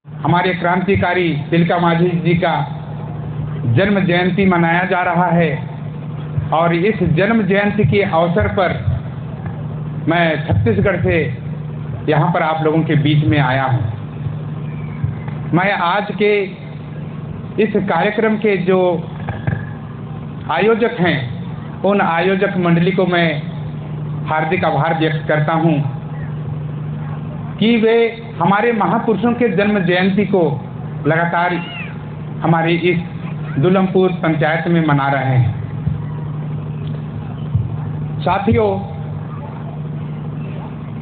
हमारे क्रांतिकारी तिलका मांझी जी का जन्म जयंती मनाया जा रहा है और इस जन्म जयंती के अवसर पर मैं छत्तीसगढ़ से यहाँ पर आप लोगों के बीच में आया हूँ। मैं आज के इस कार्यक्रम के जो आयोजक हैं उन आयोजक मंडली को मैं हार्दिक आभार व्यक्त करता हूँ कि वे हमारे महापुरुषों के जन्म जयंती को लगातार हमारी इस दुलमपुर पंचायत में मना रहे हैं। साथियों,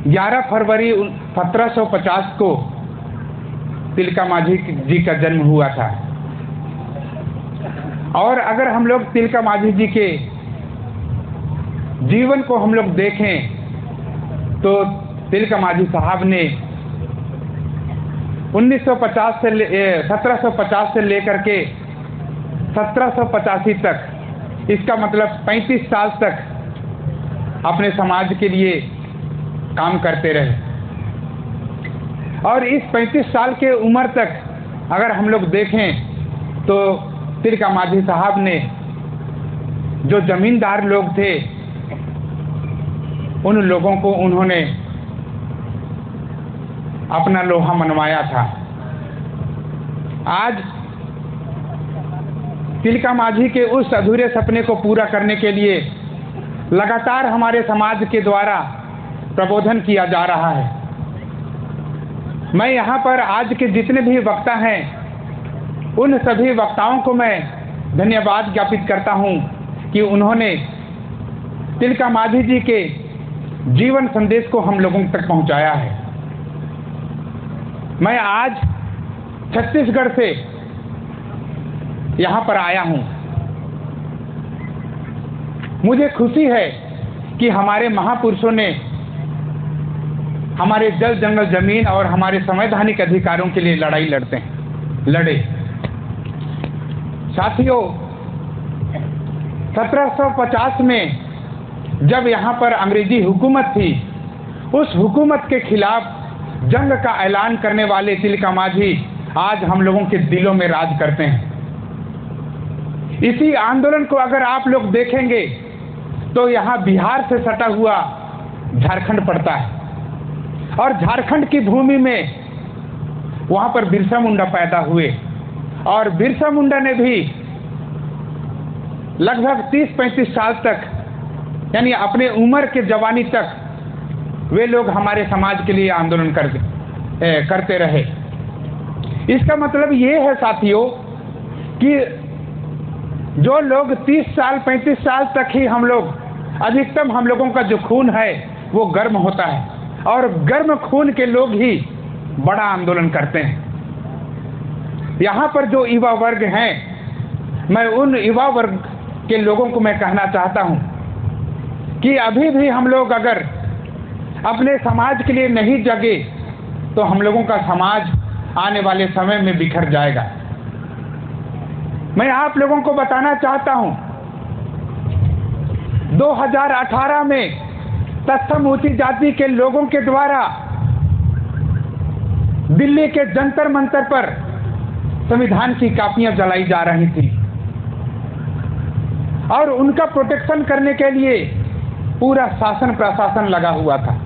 11 फरवरी 1750 को तिलका मांझी जी का जन्म हुआ था और अगर हम लोग तिलका मांझी जी के जीवन को हम लोग देखें तो तिलका मांझी साहब ने 1750 से लेकर के 1785 तक, इसका मतलब 35 साल तक अपने समाज के लिए काम करते रहे और इस 35 साल के उम्र तक अगर हम लोग देखें तो तिलका मांझी साहब ने जो जमींदार लोग थे उन लोगों को उन्होंने अपना लोहा मनवाया था। आज तिलका मांझी के उस अधूरे सपने को पूरा करने के लिए लगातार हमारे समाज के द्वारा प्रबोधन किया जा रहा है। मैं यहाँ पर आज के जितने भी वक्ता हैं उन सभी वक्ताओं को मैं धन्यवाद ज्ञापित करता हूँ कि उन्होंने तिलका मांझी जी के जीवन संदेश को हम लोगों तक पहुँचाया है। मैं आज छत्तीसगढ़ से यहाँ पर आया हूँ। मुझे खुशी है कि हमारे महापुरुषों ने हमारे जल जंगल जमीन और हमारे संवैधानिक अधिकारों के लिए लड़ाई लड़े। साथियों, 1750 में जब यहाँ पर अंग्रेजी हुकूमत थी, उस हुकूमत के खिलाफ जंग का ऐलान करने वाले तिलका मांझी आज हम लोगों के दिलों में राज करते हैं। इसी आंदोलन को अगर आप लोग देखेंगे तो यहाँ बिहार से सटा हुआ झारखंड पड़ता है और झारखंड की भूमि में वहाँ पर बिरसा मुंडा पैदा हुए और बिरसा मुंडा ने भी लगभग 30-35 साल तक, यानी अपने उम्र के जवानी तक वे लोग हमारे समाज के लिए आंदोलन करते रहे। इसका मतलब ये है साथियों कि जो लोग 30 साल 35 साल तक ही हम लोग, अधिकतम हम लोगों का जो खून है वो गर्म होता है और गर्म खून के लोग ही बड़ा आंदोलन करते हैं। यहाँ पर जो युवा वर्ग हैं, मैं उन युवा वर्ग के लोगों को मैं कहना चाहता हूँ कि अभी भी हम लोग अगर अपने समाज के लिए नहीं जगे तो हम लोगों का समाज आने वाले समय में बिखर जाएगा। मैं आप लोगों को बताना चाहता हूं, 2018 में तत्सम ऊंची जाति के लोगों के द्वारा दिल्ली के जंतर मंतर पर संविधान की कापियां जलाई जा रही थी और उनका प्रोटेक्शन करने के लिए पूरा शासन प्रशासन लगा हुआ था।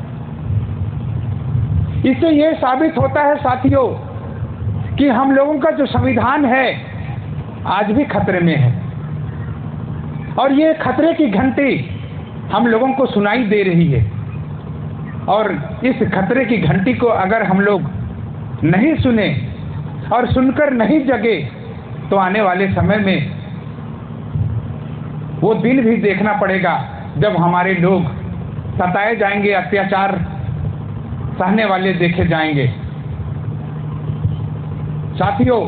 इससे यह साबित होता है साथियों कि हम लोगों का जो संविधान है आज भी खतरे में है और ये खतरे की घंटी हम लोगों को सुनाई दे रही है और इस खतरे की घंटी को अगर हम लोग नहीं सुने और सुनकर नहीं जगे तो आने वाले समय में वो दिन भी देखना पड़ेगा जब हमारे लोग सताए जाएंगे, अत्याचार सहने वाले देखे जाएंगे। साथियों,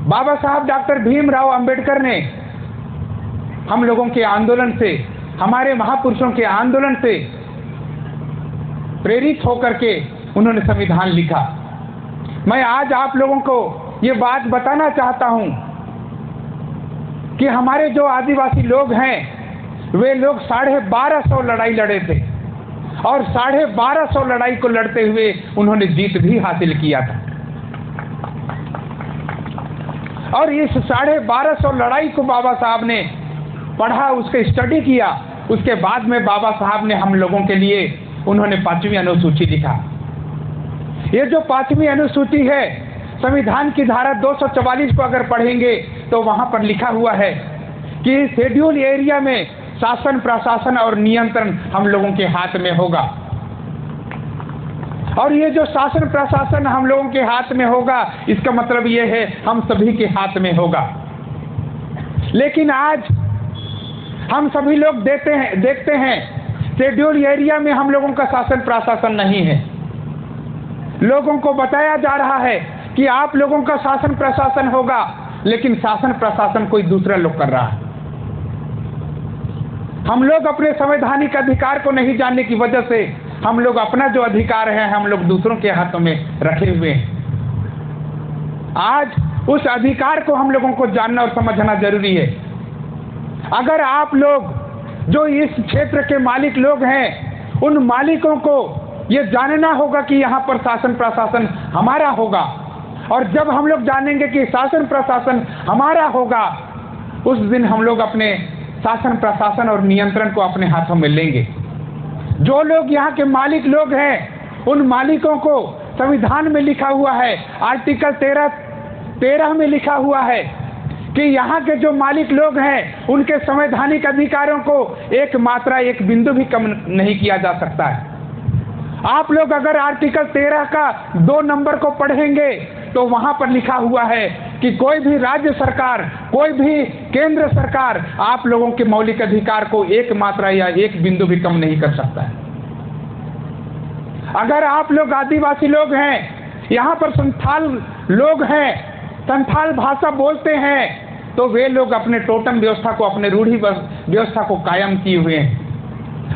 बाबा साहब डॉक्टर भीमराव अंबेडकर ने हम लोगों के आंदोलन से, हमारे महापुरुषों के आंदोलन से प्रेरित होकर के उन्होंने संविधान लिखा। मैं आज आप लोगों को ये बात बताना चाहता हूं कि हमारे जो आदिवासी लोग हैं वे लोग 1250 लड़ाई लड़े थे और 1250 लड़ाई को लड़ते हुए उन्होंने जीत भी हासिल किया था। और इस 1250 लड़ाई को बाबा साहब ने पढ़ा, उसके स्टडी किया। उसके बाद में बाबा साहब ने हम लोगों के लिए उन्होंने 5वीं अनुसूची लिखा। ये जो 5वीं अनुसूची है, संविधान की धारा 244 को अगर पढ़ेंगे तो वहां पर लिखा हुआ है कि शेड्यूल एरिया में शासन प्रशासन और नियंत्रण हम लोगों के हाथ में होगा। और ये जो शासन प्रशासन हम लोगों के हाथ में होगा, इसका मतलब ये है हम सभी के हाथ में होगा। लेकिन आज हम सभी लोग देखते हैं शेड्यूल एरिया में हम लोगों का शासन प्रशासन नहीं है। लोगों को बताया जा रहा है कि आप लोगों का शासन प्रशासन होगा, लेकिन शासन प्रशासन कोई दूसरा लोग कर रहा है। हम लोग अपने संवैधानिक अधिकार को नहीं जानने की वजह से हम लोग अपना जो अधिकार है हम लोग दूसरों के हाथों में रखे हुए हैं। आज उस अधिकार को हम लोगों को जानना और समझना जरूरी है। अगर आप लोग जो इस क्षेत्र के मालिक लोग हैं, उन मालिकों को ये जानना होगा कि यहाँ पर शासन प्रशासन हमारा होगा, और जब हम लोग जानेंगे कि शासन प्रशासन हमारा होगा, उस दिन हम लोग अपने शासन प्रशासन और नियंत्रण को अपने हाथों में लेंगे। जो लोग यहाँ के मालिक लोग हैं, उन मालिकों को संविधान में लिखा हुआ है, आर्टिकल 13 में लिखा हुआ है कि यहाँ के जो मालिक लोग हैं उनके संवैधानिक अधिकारों को एक मात्रा एक बिंदु भी कम नहीं किया जा सकता है। आप लोग अगर आर्टिकल 13 का 2 नंबर को पढ़ेंगे तो वहां पर लिखा हुआ है कि कोई भी राज्य सरकार, कोई भी केंद्र सरकार आप लोगों के मौलिक अधिकार को एक मात्रा या एक बिंदु भी कम नहीं कर सकता है। अगर आप लोग आदिवासी लोग हैं, यहाँ पर संथाल लोग हैं, संथाल भाषा बोलते हैं, तो वे लोग अपने टोटम व्यवस्था को, अपने रूढ़ि व्यवस्था को कायम किए हुए हैं।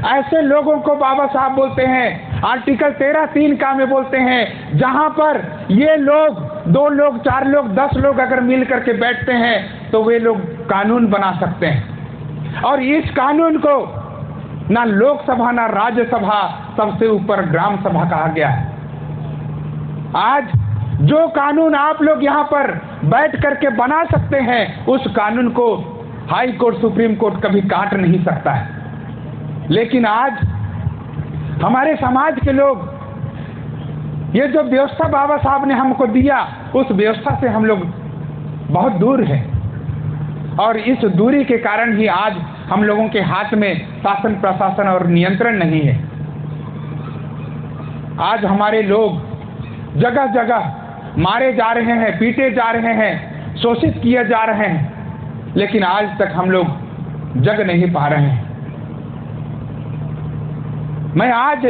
ऐसे लोगों को बाबा साहब बोलते हैं, आर्टिकल 13(3) का में बोलते हैं, जहां पर ये लोग 2 लोग 4 लोग 10 लोग अगर मिल करके बैठते हैं तो वे लोग कानून बना सकते हैं। और इस कानून को ना लोकसभा ना राज्यसभा, सबसे ऊपर ग्राम सभा कहा गया है। आज जो कानून आप लोग यहाँ पर बैठ करके बना सकते हैं, उस कानून को हाई कोर्ट, सुप्रीम कोर्ट कभी काट नहीं सकता है। लेकिन आज हमारे समाज के लोग, ये जो व्यवस्था बाबा साहब ने हमको दिया, उस व्यवस्था से हम लोग बहुत दूर हैं, और इस दूरी के कारण ही आज हम लोगों के हाथ में शासन प्रशासन और नियंत्रण नहीं है। आज हमारे लोग जगह जगह मारे जा रहे हैं, पीटे जा रहे हैं, शोषित किए जा रहे हैं, लेकिन आज तक हम लोग जग नहीं पा रहे हैं। मैं आज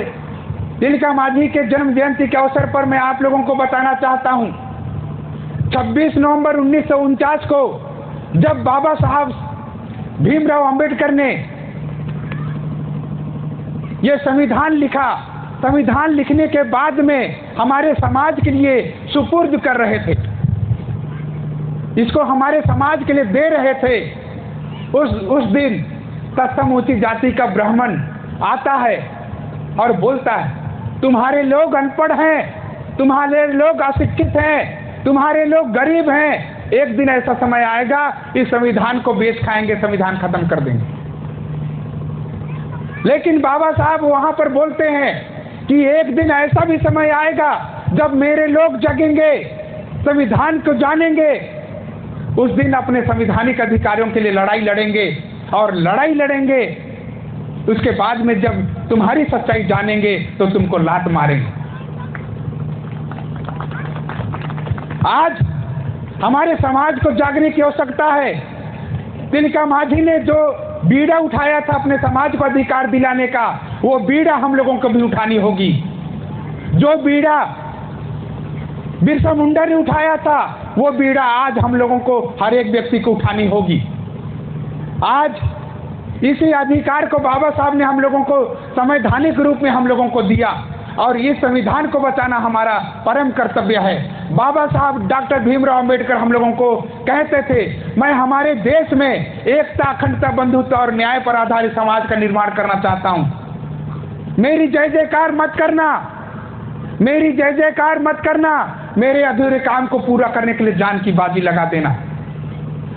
तिलका मांझी के जन्म जयंती के अवसर पर मैं आप लोगों को बताना चाहता हूं, 26 नवंबर 1949 को जब बाबा साहब भीमराव अंबेडकर ने यह संविधान लिखा, संविधान लिखने के बाद में हमारे समाज के लिए सुपुर्द कर रहे थे, इसको हमारे समाज के लिए दे रहे थे, उस दिन तत्सम ऊंची जाति का ब्राह्मण आता है और बोलता है, तुम्हारे लोग अनपढ़ हैं, तुम्हारे लोग अशिक्षित हैं, तुम्हारे लोग गरीब हैं, एक दिन ऐसा समय आएगा इस संविधान को बेच खाएंगे, संविधान खत्म कर देंगे। लेकिन बाबा साहब वहां पर बोलते हैं कि एक दिन ऐसा भी समय आएगा जब मेरे लोग जगेंगे, संविधान को जानेंगे, उस दिन अपने संवैधानिक अधिकारों के लिए लड़ाई लड़ेंगे, और लड़ाई लड़ेंगे, उसके बाद में जब तुम्हारी सच्चाई जानेंगे तो तुमको लात मारेंगे। आज हमारे समाज को जागने की आवश्यकता है। तिलका मांझी ने जो बीड़ा उठाया था अपने समाज को अधिकार दिलाने का, वो बीड़ा हम लोगों को भी उठानी होगी। जो बीड़ा बिरसा मुंडा ने उठाया था, वो बीड़ा आज हम लोगों को, हर एक व्यक्ति को उठानी होगी। आज इसी अधिकार को बाबा साहब ने हम लोगों को संवैधानिक रूप में हम लोगों को दिया, और इस संविधान को बचाना हमारा परम कर्तव्य है। बाबा साहब डॉक्टर भीमराव अंबेडकर हम लोगों को कहते थे, मैं हमारे देश में एकता, अखंडता, बंधुत्व और न्याय पर आधारित समाज का निर्माण करना चाहता हूँ। मेरी जय जयकार मत करना, मेरी जय जयकार मत करना, मेरे अधूरे काम को पूरा करने के लिए जान की बाजी लगा देना।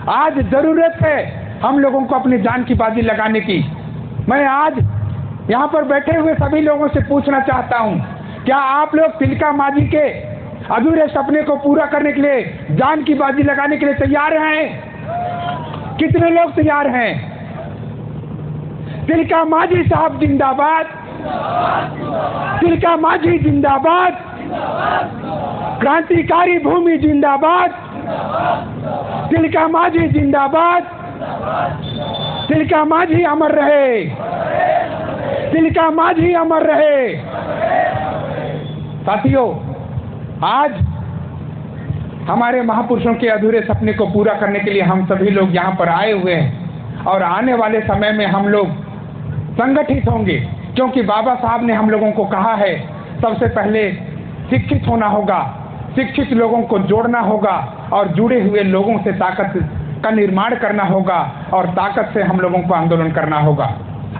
आज जरूरत है हम लोगों को अपनी जान की बाजी लगाने की। मैं आज यहाँ पर बैठे हुए सभी लोगों से पूछना चाहता हूँ, क्या आप लोग तिलका मांझी के अधूरे सपने को पूरा करने के लिए जान की बाजी लगाने के लिए तैयार हैं? कितने लोग तैयार हैं? तिलका मांझी साहब जिंदाबाद, तिलका मांझी जिंदाबाद, क्रांतिकारी भूमि जिंदाबाद, तिलका मांझी जिंदाबाद, तिलका मांझी अमर रहे, तिलका मांझी अमर रहे। साथियों, आज हमारे महापुरुषों के अधूरे सपने को पूरा करने के लिए हम सभी लोग यहाँ पर आए हुए हैं और आने वाले समय में हम लोग संगठित होंगे, क्योंकि बाबा साहब ने हम लोगों को कहा है सबसे पहले शिक्षित होना होगा, शिक्षित लोगों को जोड़ना होगा और जुड़े हुए लोगों से ताकत का निर्माण करना होगा और ताकत से हम लोगों को आंदोलन करना होगा।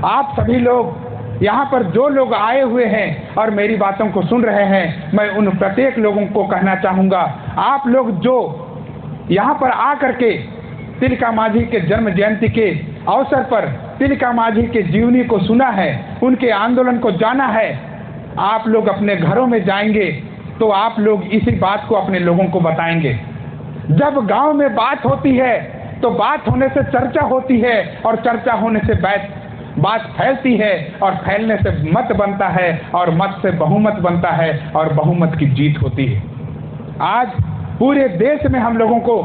आप सभी लोग यहाँ पर जो लोग आए हुए हैं और मेरी बातों को सुन रहे हैं, मैं उन प्रत्येक लोगों को कहना चाहूँगा, आप लोग जो यहाँ पर आकर के तिलका मांझी के जन्म जयंती के अवसर पर तिलका मांझी के जीवनी को सुना है, उनके आंदोलन को जाना है, आप लोग अपने घरों में जाएंगे तो आप लोग इसी बात को अपने लोगों को बताएंगे। जब गांव में बात होती है तो बात होने से चर्चा होती है और चर्चा होने से बात फैलती है और फैलने से मत बनता है और मत से बहुमत बनता है और बहुमत की जीत होती है। आज पूरे देश में हम लोगों को,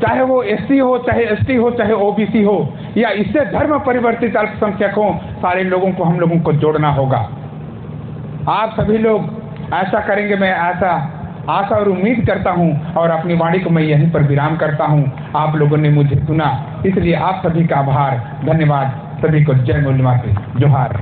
चाहे वो एससी हो, चाहे एसटी हो, चाहे ओबीसी हो या इससे धर्म परिवर्तित अल्पसंख्यक हो, सारे लोगों को हम लोगों को जोड़ना होगा। आप सभी लोग ऐसा करेंगे, मैं ऐसा आशा और उम्मीद करता हूं और अपनी वाणी को मैं यहीं पर विराम करता हूं। आप लोगों ने मुझे सुना, इसलिए आप सभी का आभार, धन्यवाद। सभी को जय मूल्य माते, जोहार।